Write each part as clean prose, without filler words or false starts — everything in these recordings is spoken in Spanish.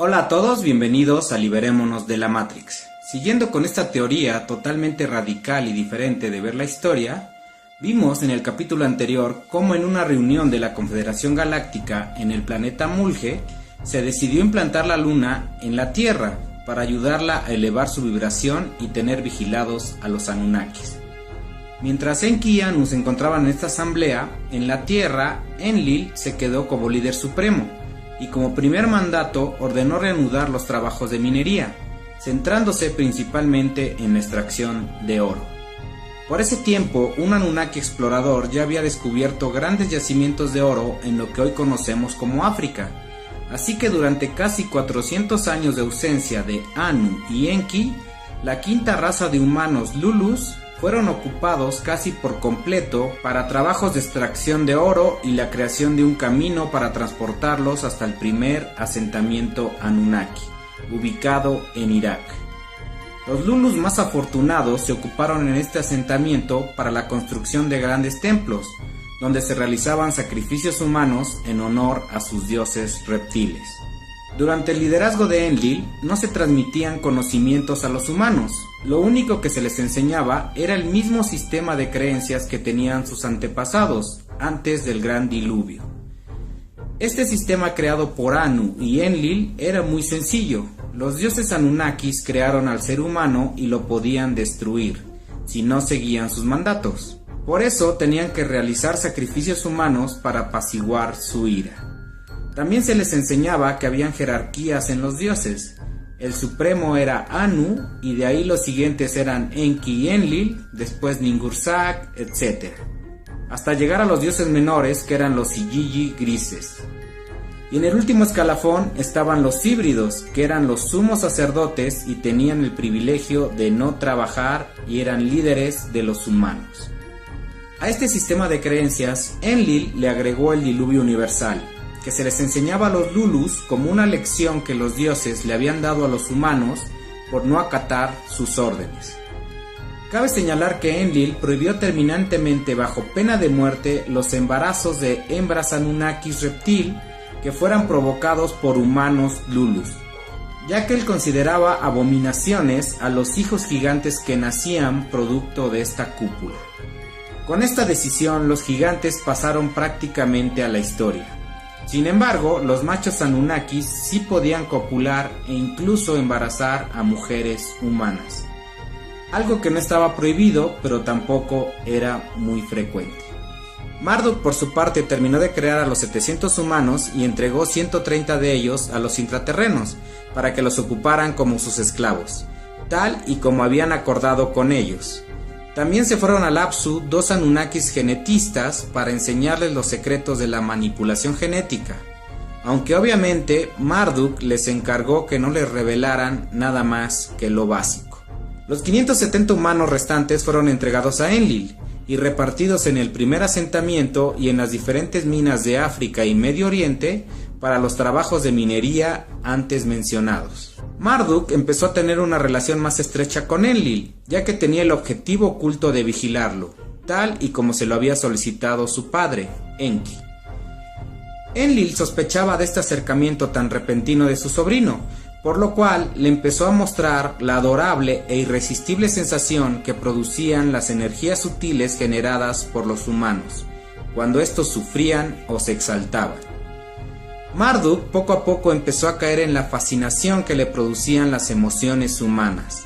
Hola a todos, bienvenidos a Liberémonos de la Matrix. Siguiendo con esta teoría totalmente radical y diferente de ver la historia, vimos en el capítulo anterior cómo en una reunión de la Confederación Galáctica en el planeta Mulge se decidió implantar la Luna en la Tierra para ayudarla a elevar su vibración y tener vigilados a los Anunnakis. Mientras Enki y Anu se encontraban en esta asamblea, en la Tierra, Enlil se quedó como líder supremo y como primer mandato ordenó reanudar los trabajos de minería, centrándose principalmente en la extracción de oro. Por ese tiempo, un Anunnaki explorador ya había descubierto grandes yacimientos de oro en lo que hoy conocemos como África, así que durante casi 400 años de ausencia de Anu y Enki, la quinta raza de humanos Lulus fueron ocupados casi por completo para trabajos de extracción de oro y la creación de un camino para transportarlos hasta el primer asentamiento Anunnaki, ubicado en Irak. Los Lulus más afortunados se ocuparon en este asentamiento para la construcción de grandes templos, donde se realizaban sacrificios humanos en honor a sus dioses reptiles. Durante el liderazgo de Enlil no se transmitían conocimientos a los humanos, lo único que se les enseñaba era el mismo sistema de creencias que tenían sus antepasados antes del gran diluvio. Este sistema creado por Anu y Enlil era muy sencillo. Los dioses Anunnakis crearon al ser humano y lo podían destruir si no seguían sus mandatos. Por eso tenían que realizar sacrificios humanos para apaciguar su ira. También se les enseñaba que habían jerarquías en los dioses. El supremo era Anu y de ahí los siguientes eran Enki y Enlil, después Ninhursag, etc. Hasta llegar a los dioses menores que eran los Igigi grises. Y en el último escalafón estaban los híbridos, que eran los sumos sacerdotes y tenían el privilegio de no trabajar y eran líderes de los humanos. A este sistema de creencias, Enlil le agregó el diluvio universal, que se les enseñaba a los Lulus como una lección que los dioses le habían dado a los humanos por no acatar sus órdenes. Cabe señalar que Enlil prohibió terminantemente bajo pena de muerte los embarazos de hembras Anunnakis reptil que fueran provocados por humanos Lulus, ya que él consideraba abominaciones a los hijos gigantes que nacían producto de esta cúpula. Con esta decisión los gigantes pasaron prácticamente a la historia. Sin embargo, los machos Anunnakis sí podían copular e incluso embarazar a mujeres humanas, algo que no estaba prohibido, pero tampoco era muy frecuente. Marduk por su parte terminó de crear a los 700 humanos y entregó 130 de ellos a los intraterrenos para que los ocuparan como sus esclavos, tal y como habían acordado con ellos. También se fueron al Apsu 2 Anunnakis genetistas para enseñarles los secretos de la manipulación genética, aunque obviamente Marduk les encargó que no les revelaran nada más que lo básico. Los 570 humanos restantes fueron entregados a Enlil y repartidos en el primer asentamiento y en las diferentes minas de África y Medio Oriente para los trabajos de minería antes mencionados. Marduk empezó a tener una relación más estrecha con Enlil, ya que tenía el objetivo oculto de vigilarlo, tal y como se lo había solicitado su padre, Enki. Enlil sospechaba de este acercamiento tan repentino de su sobrino, por lo cual le empezó a mostrar la adorable e irresistible sensación que producían las energías sutiles generadas por los humanos, cuando estos sufrían o se exaltaban. Marduk poco a poco empezó a caer en la fascinación que le producían las emociones humanas,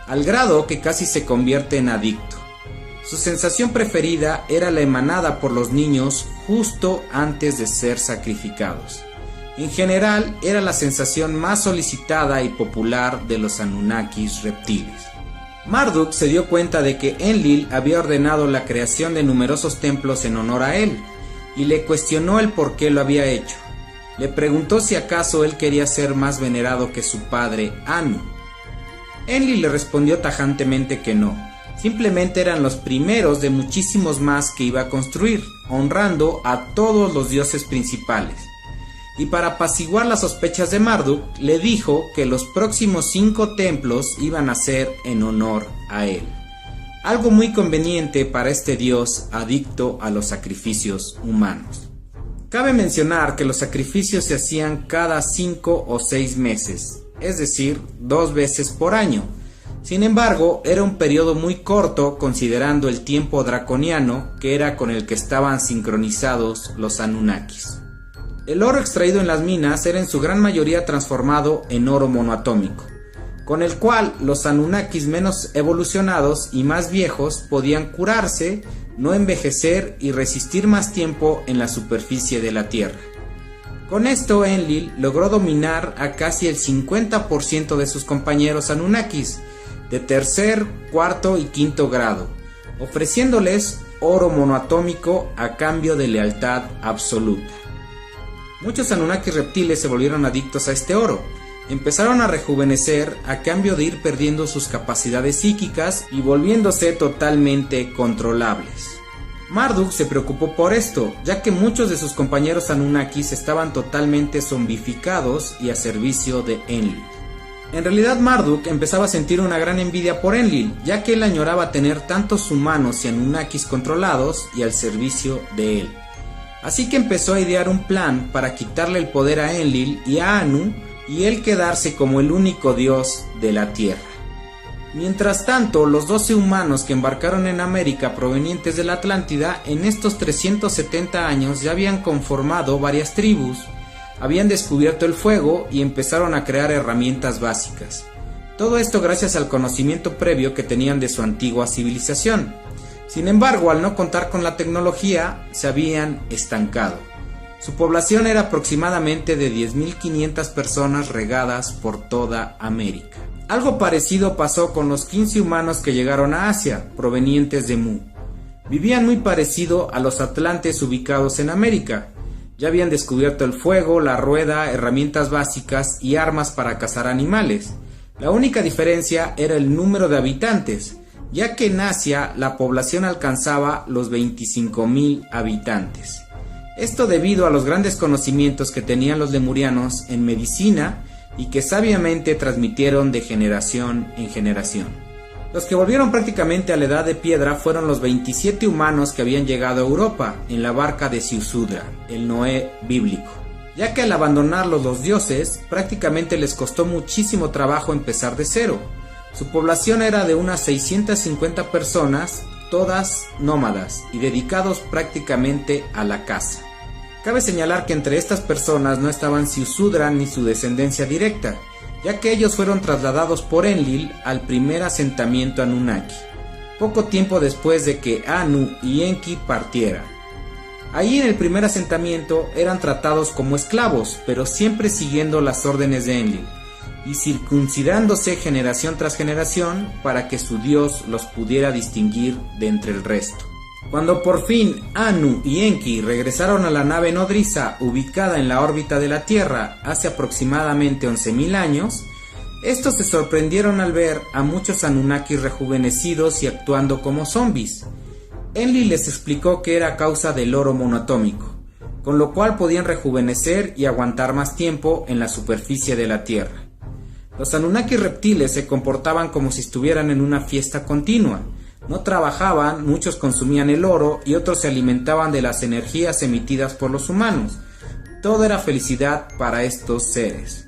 al grado que casi se convierte en adicto. Su sensación preferida era la emanada por los niños justo antes de ser sacrificados. En general, era la sensación más solicitada y popular de los Anunnakis reptiles. Marduk se dio cuenta de que Enlil había ordenado la creación de numerosos templos en honor a él, y le cuestionó el por qué lo había hecho. Le preguntó si acaso él quería ser más venerado que su padre Anu. Enlil le respondió tajantemente que no, simplemente eran los primeros de muchísimos más que iba a construir, honrando a todos los dioses principales. Y para apaciguar las sospechas de Marduk, le dijo que los próximos 5 templos iban a ser en honor a él. Algo muy conveniente para este dios adicto a los sacrificios humanos. Cabe mencionar que los sacrificios se hacían cada 5 o 6 meses, es decir, 2 veces por año. Sin embargo, era un periodo muy corto considerando el tiempo draconiano que era con el que estaban sincronizados los Anunnakis. El oro extraído en las minas era en su gran mayoría transformado en oro monoatómico, con el cual los Anunnakis menos evolucionados y más viejos podían curarse, no envejecer y resistir más tiempo en la superficie de la Tierra. Con esto Enlil logró dominar a casi el 50% de sus compañeros Anunnakis, de tercer, cuarto y quinto grado, ofreciéndoles oro monoatómico a cambio de lealtad absoluta. Muchos Anunnakis reptiles se volvieron adictos a este oro. Empezaron a rejuvenecer a cambio de ir perdiendo sus capacidades psíquicas y volviéndose totalmente controlables. Marduk se preocupó por esto, ya que muchos de sus compañeros Anunnakis estaban totalmente zombificados y a servicio de Enlil. En realidad Marduk empezaba a sentir una gran envidia por Enlil, ya que él añoraba tener tantos humanos y Anunnakis controlados y al servicio de él. Así que empezó a idear un plan para quitarle el poder a Enlil y a Anu, y él quedarse como el único dios de la Tierra. Mientras tanto, los 12 humanos que embarcaron en América provenientes de la Atlántida en estos 370 años ya habían conformado varias tribus, habían descubierto el fuego y empezaron a crear herramientas básicas. Todo esto gracias al conocimiento previo que tenían de su antigua civilización. Sin embargo, al no contar con la tecnología, se habían estancado. Su población era aproximadamente de 10.500 personas regadas por toda América. Algo parecido pasó con los 15 humanos que llegaron a Asia, provenientes de Mu. Vivían muy parecido a los atlantes ubicados en América. Ya habían descubierto el fuego, la rueda, herramientas básicas y armas para cazar animales. La única diferencia era el número de habitantes, ya que en Asia la población alcanzaba los 25.000 habitantes. Esto debido a los grandes conocimientos que tenían los lemurianos en medicina y que sabiamente transmitieron de generación en generación. Los que volvieron prácticamente a la edad de piedra fueron los 27 humanos que habían llegado a Europa en la barca de Ziusudra, el Noé bíblico, ya que al abandonarlos los dioses prácticamente les costó muchísimo trabajo empezar de cero. Su población era de unas 650 personas, todas nómadas y dedicados prácticamente a la caza. Cabe señalar que entre estas personas no estaban Ziusudra ni su descendencia directa, ya que ellos fueron trasladados por Enlil al primer asentamiento Anunnaki, poco tiempo después de que Anu y Enki partieran. Allí en el primer asentamiento eran tratados como esclavos, pero siempre siguiendo las órdenes de Enlil, y circuncidándose generación tras generación para que su dios los pudiera distinguir de entre el resto. Cuando por fin Anu y Enki regresaron a la nave nodriza ubicada en la órbita de la Tierra hace aproximadamente 11.000 años, estos se sorprendieron al ver a muchos Anunnakis rejuvenecidos y actuando como zombies. Enlil les explicó que era a causa del oro monoatómico, con lo cual podían rejuvenecer y aguantar más tiempo en la superficie de la Tierra. Los Anunnakis reptiles se comportaban como si estuvieran en una fiesta continua. No trabajaban, muchos consumían el oro y otros se alimentaban de las energías emitidas por los humanos. Todo era felicidad para estos seres.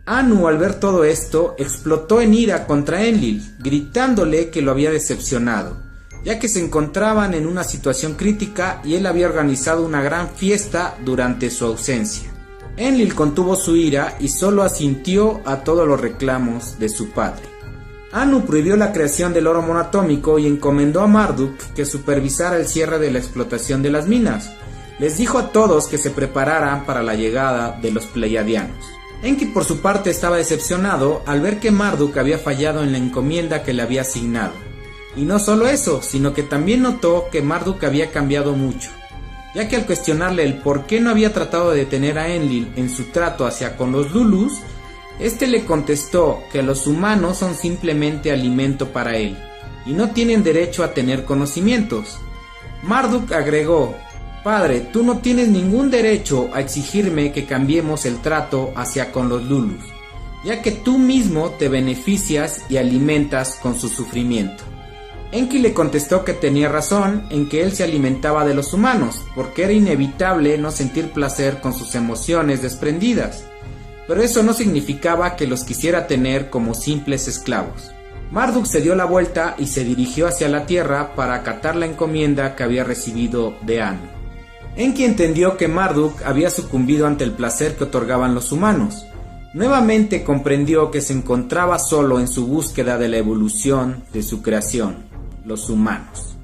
Anu, al ver todo esto, explotó en ira contra Enlil, gritándole que lo había decepcionado, ya que se encontraban en una situación crítica y él había organizado una gran fiesta durante su ausencia. Enlil contuvo su ira y solo asintió a todos los reclamos de su padre. Anu prohibió la creación del oro monoatómico y encomendó a Marduk que supervisara el cierre de la explotación de las minas. Les dijo a todos que se prepararan para la llegada de los pleiadianos. Enki por su parte estaba decepcionado al ver que Marduk había fallado en la encomienda que le había asignado. Y no solo eso, sino que también notó que Marduk había cambiado mucho, ya que al cuestionarle el por qué no había tratado de detener a Enlil en su trato hacia con los Lulus, este le contestó que los humanos son simplemente alimento para él, y no tienen derecho a tener conocimientos. Marduk agregó: «Padre, tú no tienes ningún derecho a exigirme que cambiemos el trato hacia con los Lulus, ya que tú mismo te beneficias y alimentas con su sufrimiento». Enki le contestó que tenía razón en que él se alimentaba de los humanos, porque era inevitable no sentir placer con sus emociones desprendidas, pero eso no significaba que los quisiera tener como simples esclavos. Marduk se dio la vuelta y se dirigió hacia la tierra para acatar la encomienda que había recibido de Anu. Enki entendió que Marduk había sucumbido ante el placer que otorgaban los humanos. Nuevamente comprendió que se encontraba solo en su búsqueda de la evolución de su creación, los humanos.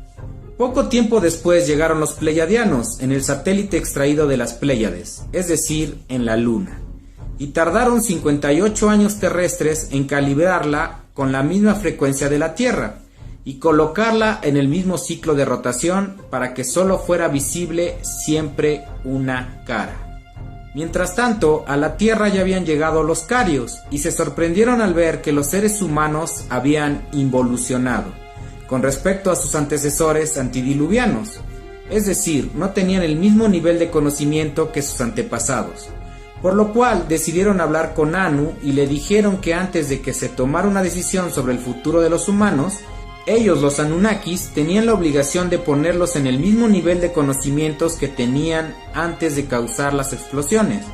Poco tiempo después llegaron los Pleiadianos en el satélite extraído de las Pléyades, es decir, en la Luna, y tardaron 58 años terrestres en calibrarla con la misma frecuencia de la Tierra y colocarla en el mismo ciclo de rotación para que solo fuera visible siempre una cara. Mientras tanto, a la Tierra ya habían llegado los carios y se sorprendieron al ver que los seres humanos habían involucionado con respecto a sus antecesores antidiluvianos, es decir, no tenían el mismo nivel de conocimiento que sus antepasados, por lo cual decidieron hablar con Anu y le dijeron que antes de que se tomara una decisión sobre el futuro de los humanos, ellos, los Anunnakis, tenían la obligación de ponerlos en el mismo nivel de conocimientos que tenían antes de causar las explosiones.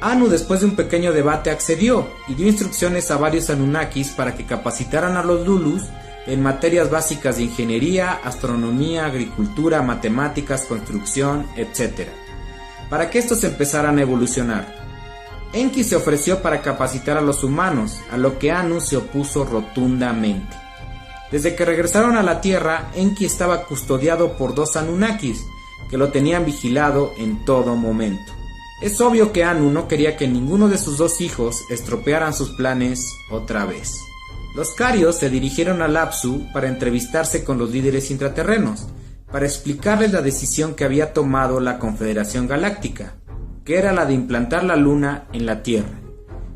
Anu, después de un pequeño debate, accedió y dio instrucciones a varios Anunnakis para que capacitaran a los Lulus en materias básicas de ingeniería, astronomía, agricultura, matemáticas, construcción, etc., para que estos empezaran a evolucionar. Enki se ofreció para capacitar a los humanos, a lo que Anu se opuso rotundamente. Desde que regresaron a la Tierra, Enki estaba custodiado por 2 Anunnakis, que lo tenían vigilado en todo momento. Es obvio que Anu no quería que ninguno de sus 2 hijos estropearan sus planes otra vez. Los carios se dirigieron a Apsu para entrevistarse con los líderes intraterrenos, para explicarles la decisión que había tomado la Confederación Galáctica, que era la de implantar la Luna en la Tierra,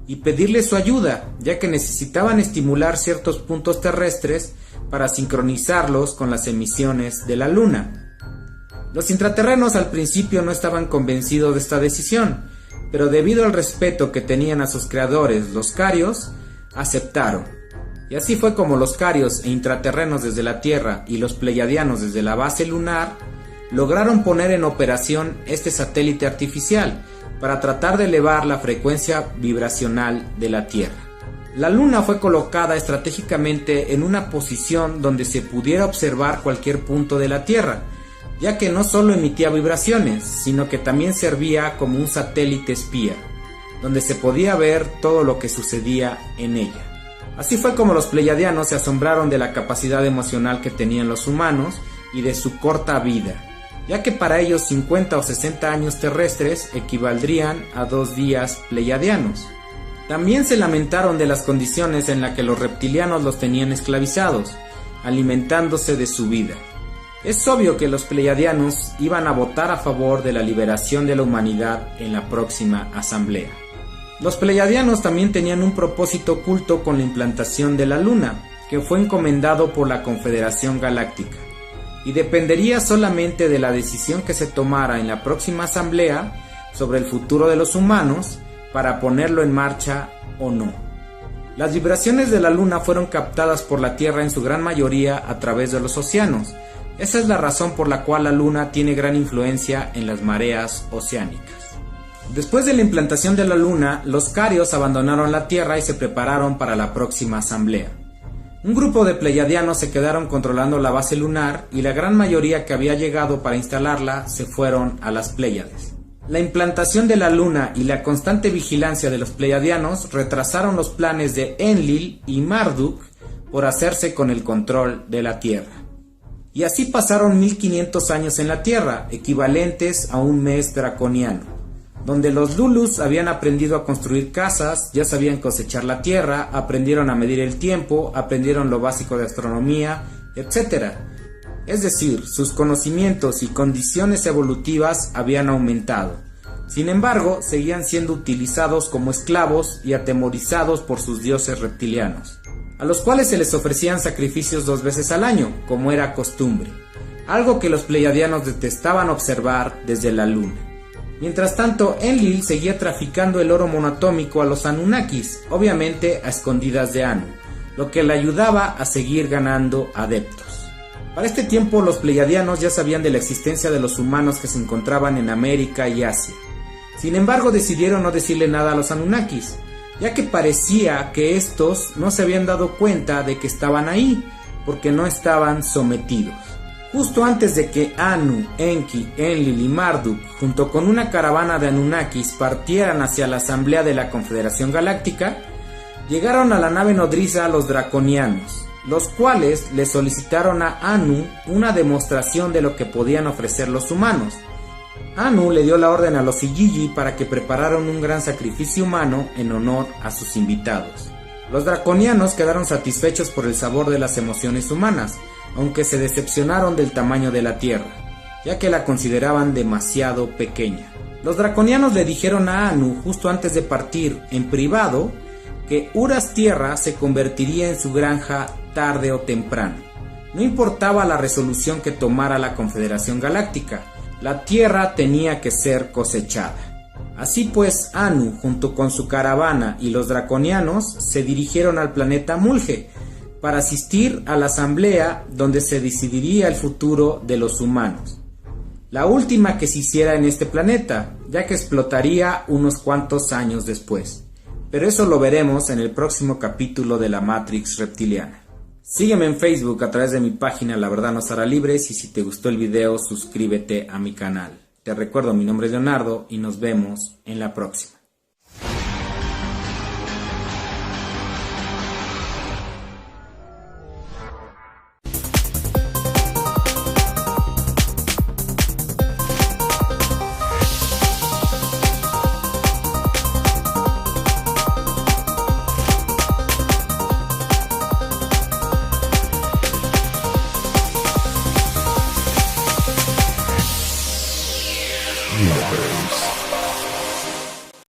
y pedirles su ayuda, ya que necesitaban estimular ciertos puntos terrestres para sincronizarlos con las emisiones de la Luna. Los intraterrenos al principio no estaban convencidos de esta decisión, pero debido al respeto que tenían a sus creadores, los carios, aceptaron. Y así fue como los carios e intraterrenos desde la Tierra y los pleiadianos desde la base lunar lograron poner en operación este satélite artificial para tratar de elevar la frecuencia vibracional de la Tierra. La Luna fue colocada estratégicamente en una posición donde se pudiera observar cualquier punto de la Tierra, ya que no solo emitía vibraciones, sino que también servía como un satélite espía, donde se podía ver todo lo que sucedía en ella. Así fue como los pleiadianos se asombraron de la capacidad emocional que tenían los humanos y de su corta vida, ya que para ellos 50 o 60 años terrestres equivaldrían a 2 días pleiadianos. También se lamentaron de las condiciones en las que los reptilianos los tenían esclavizados, alimentándose de su vida. Es obvio que los pleiadianos iban a votar a favor de la liberación de la humanidad en la próxima asamblea. Los pleiadianos también tenían un propósito oculto con la implantación de la Luna, que fue encomendado por la Confederación Galáctica, y dependería solamente de la decisión que se tomara en la próxima asamblea sobre el futuro de los humanos para ponerlo en marcha o no. Las vibraciones de la Luna fueron captadas por la Tierra en su gran mayoría a través de los océanos. Esa es la razón por la cual la Luna tiene gran influencia en las mareas oceánicas. Después de la implantación de la Luna, los carios abandonaron la Tierra y se prepararon para la próxima asamblea. Un grupo de pleiadianos se quedaron controlando la base lunar y la gran mayoría que había llegado para instalarla se fueron a las Pléyades. La implantación de la Luna y la constante vigilancia de los pleiadianos retrasaron los planes de Enlil y Marduk por hacerse con el control de la Tierra. Y así pasaron 1500 años en la Tierra, equivalentes a un mes draconiano, donde los Lulus habían aprendido a construir casas, ya sabían cosechar la tierra, aprendieron a medir el tiempo, aprendieron lo básico de astronomía, etc. Es decir, sus conocimientos y condiciones evolutivas habían aumentado. Sin embargo, seguían siendo utilizados como esclavos y atemorizados por sus dioses reptilianos, a los cuales se les ofrecían sacrificios 2 veces al año, como era costumbre, algo que los pleiadianos detestaban observar desde la Luna. Mientras tanto, Enlil seguía traficando el oro monoatómico a los Anunnakis, obviamente a escondidas de Anu, lo que le ayudaba a seguir ganando adeptos. Para este tiempo los pleiadianos ya sabían de la existencia de los humanos que se encontraban en América y Asia. Sin embargo, decidieron no decirle nada a los Anunnakis, ya que parecía que estos no se habían dado cuenta de que estaban ahí, porque no estaban sometidos. Justo antes de que Anu, Enki, Enlil y Marduk, junto con una caravana de Anunnakis, partieran hacia la asamblea de la Confederación Galáctica, llegaron a la nave nodriza los draconianos, los cuales le solicitaron a Anu una demostración de lo que podían ofrecer los humanos. Anu le dio la orden a los Igigi para que prepararan un gran sacrificio humano en honor a sus invitados. Los draconianos quedaron satisfechos por el sabor de las emociones humanas, aunque se decepcionaron del tamaño de la Tierra, ya que la consideraban demasiado pequeña. Los draconianos le dijeron a Anu justo antes de partir, en privado, que Uras Tierra se convertiría en su granja tarde o temprano. No importaba la resolución que tomara la Confederación Galáctica, la Tierra tenía que ser cosechada. Así pues, Anu, junto con su caravana y los draconianos, se dirigieron al planeta Mulge para asistir a la asamblea donde se decidiría el futuro de los humanos. La última que se hiciera en este planeta, ya que explotaría unos cuantos años después. Pero eso lo veremos en el próximo capítulo de la Matrix Reptiliana. Sígueme en Facebook a través de mi página La Verdad Nos Hará Libres y si te gustó el video suscríbete a mi canal. Te recuerdo, mi nombre es Leonardo y nos vemos en la próxima. Universe.